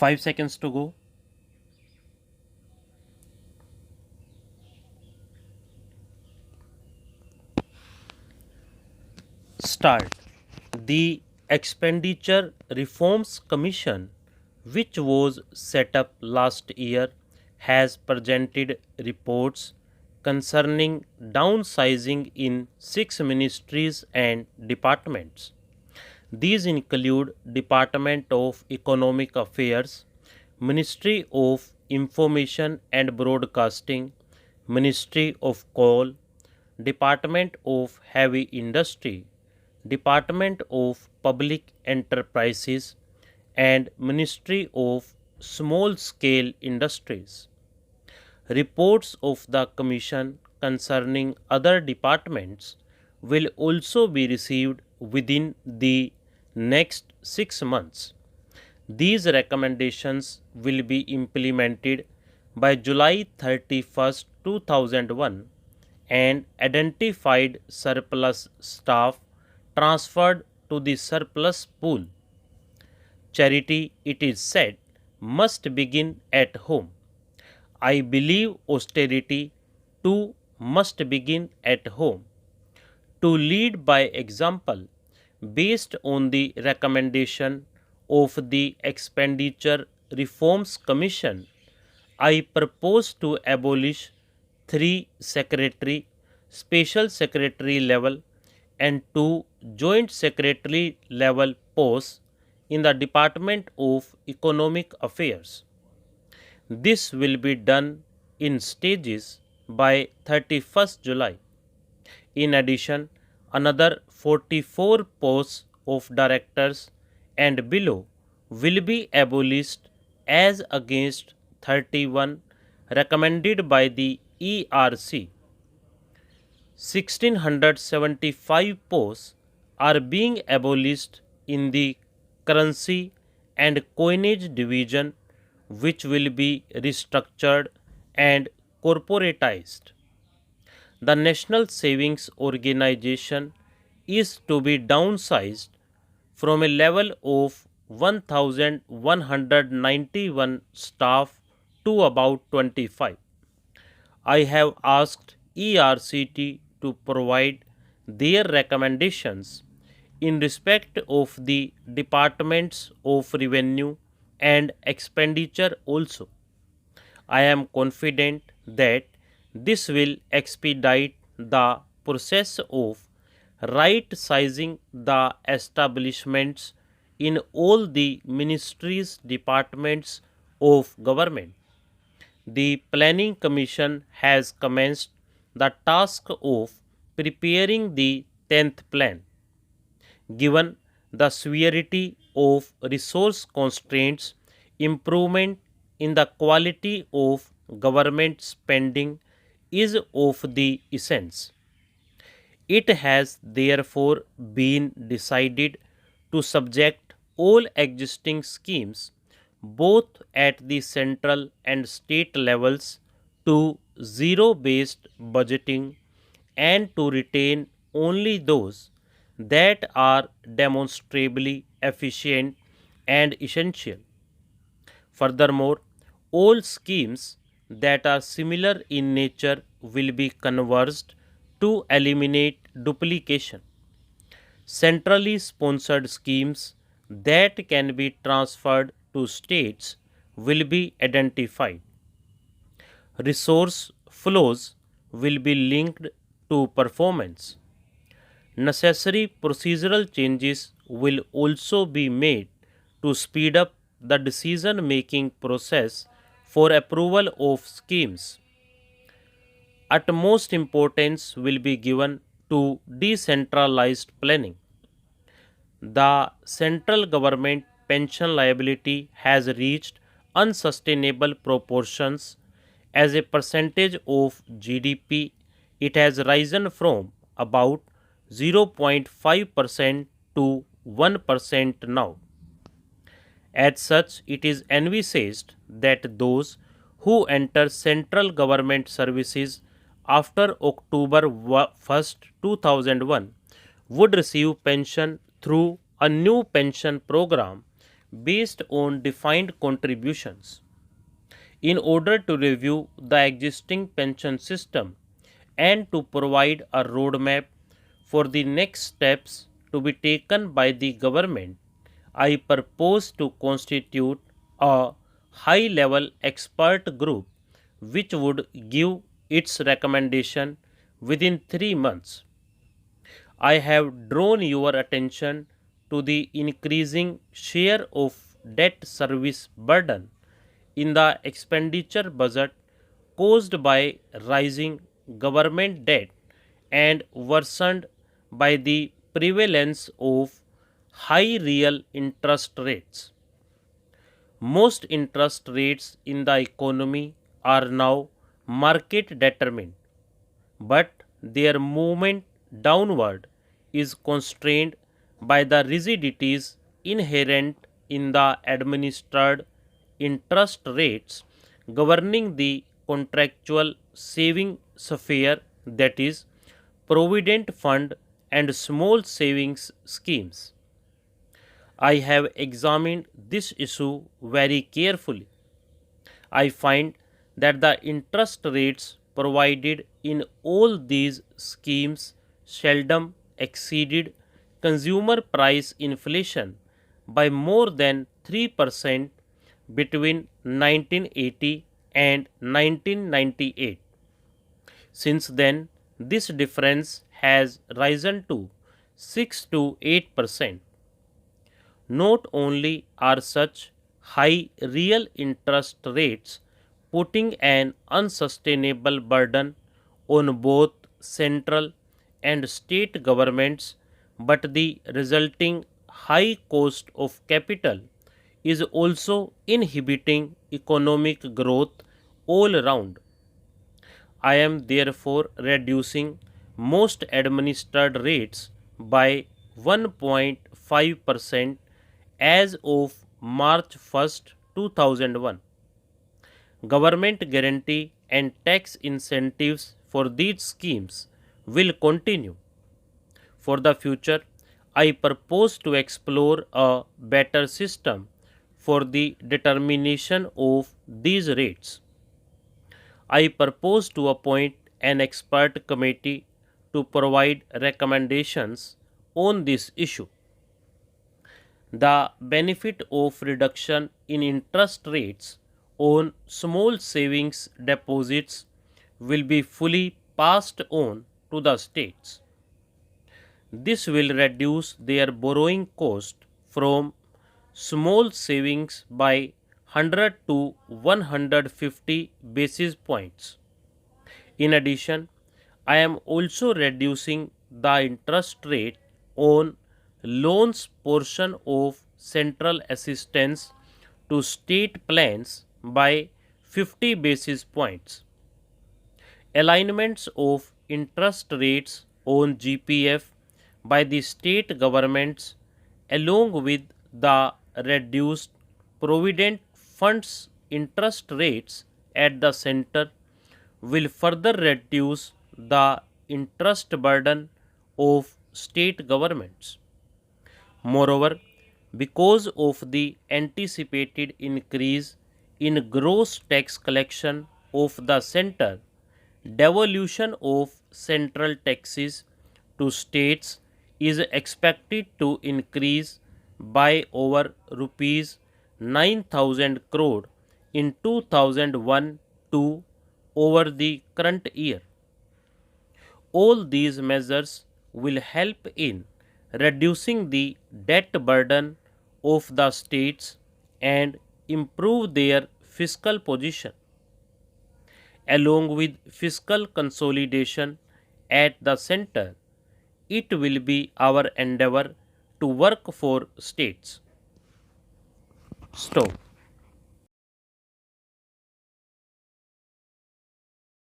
5 seconds to go. Start. The Expenditure Reforms Commission, which was set up last year, has presented reports concerning downsizing in 6 ministries and departments. These include Department of Economic Affairs, Ministry of Information and Broadcasting, Ministry of Coal, Department of Heavy Industry, Department of Public Enterprises, and Ministry of Small Scale Industries. Reports of the Commission concerning other departments will also be received within the next 6 months. These recommendations will be implemented by July 31st, 2001 and identified surplus staff transferred to the surplus pool. Charity, it is said, must begin at home. I believe austerity too must begin at home. To lead by example, based on the recommendation of the Expenditure Reforms Commission, I propose to abolish 3 secretary, special secretary level and 2 joint secretary level posts in the Department of Economic Affairs. This will be done in stages by 31st July. In addition, another 44 posts of directors and below will be abolished as against 31 recommended by the ERC. 1675 posts are being abolished in the currency and coinage division, which will be restructured and corporatized. The National Savings Organization is to be downsized from a level of 1191 staff to about 25. I have asked ERCT to provide their recommendations in respect of the departments of revenue and expenditure also. I am confident that this will expedite the process of right sizing the establishments in all the ministries, departments of government. The Planning Commission has commenced the task of preparing the 10th plan. Given the severity of resource constraints, improvement in the quality of government spending is of the essence. It has therefore been decided to subject all existing schemes, both at the central and state levels, to zero based budgeting and to retain only those that are demonstrably efficient and essential. Furthermore, all schemes that are similar in nature will be converged to eliminate duplication. Centrally sponsored schemes that can be transferred to states will be identified. Resource flows will be linked to performance. Necessary procedural changes will also be made to speed up the decision making process for approval of schemes. Utmost importance will be given to decentralized planning. The central government pension liability has reached unsustainable proportions. As a percentage of GDP, it has risen from about 0.5% to 1% now. As such, it is envisaged that those who enter central government services after October 1st, 2001 would receive pension through a new pension program based on defined contributions. In order to review the existing pension system and to provide a roadmap for the next steps to be taken by the government, I propose to constitute a high level expert group which would give its recommendation within 3 months. I have drawn your attention to the increasing share of debt service burden in the expenditure budget caused by rising government debt and worsened by the prevalence of high real interest rates. Most interest rates in the economy are now market determined, but their movement downward is constrained by the rigidities inherent in the administered interest rates governing the contractual saving sphere, that is, provident fund and small savings schemes. I have examined this issue very carefully. I find that the interest rates provided in all these schemes seldom exceeded consumer price inflation by more than 3% between 1980 and 1998. Since then, this difference has risen to 6 to 8%. Not only are such high real interest rates putting an unsustainable burden on both central and state governments, but the resulting high cost of capital is also inhibiting economic growth all around. I am therefore reducing most administered rates by 1.5% as of March 1st, 2001. Government guarantee and tax incentives for these schemes will continue. For the future, I propose to explore a better system for the determination of these rates. I propose to appoint an expert committee to provide recommendations on this issue. The benefit of reduction in interest rates on small savings deposits will be fully passed on to the states. This will reduce their borrowing cost from small savings by 100 to 150 basis points. In addition, I am also reducing the interest rate on loans portion of central assistance to state plans by 50 basis points. Alignments of interest rates on GPF by the state governments along with the reduced provident funds interest rates at the center will further reduce the interest burden of state governments. Moreover, because of the anticipated increase in gross tax collection of the center, devolution of central taxes to states is expected to increase by over rupees 9,000 crore in 2001 to over the current year. All these measures will help in reducing the debt burden of the states and improve their fiscal position. Along with fiscal consolidation at the center, it will be our endeavor to work for states. Stop.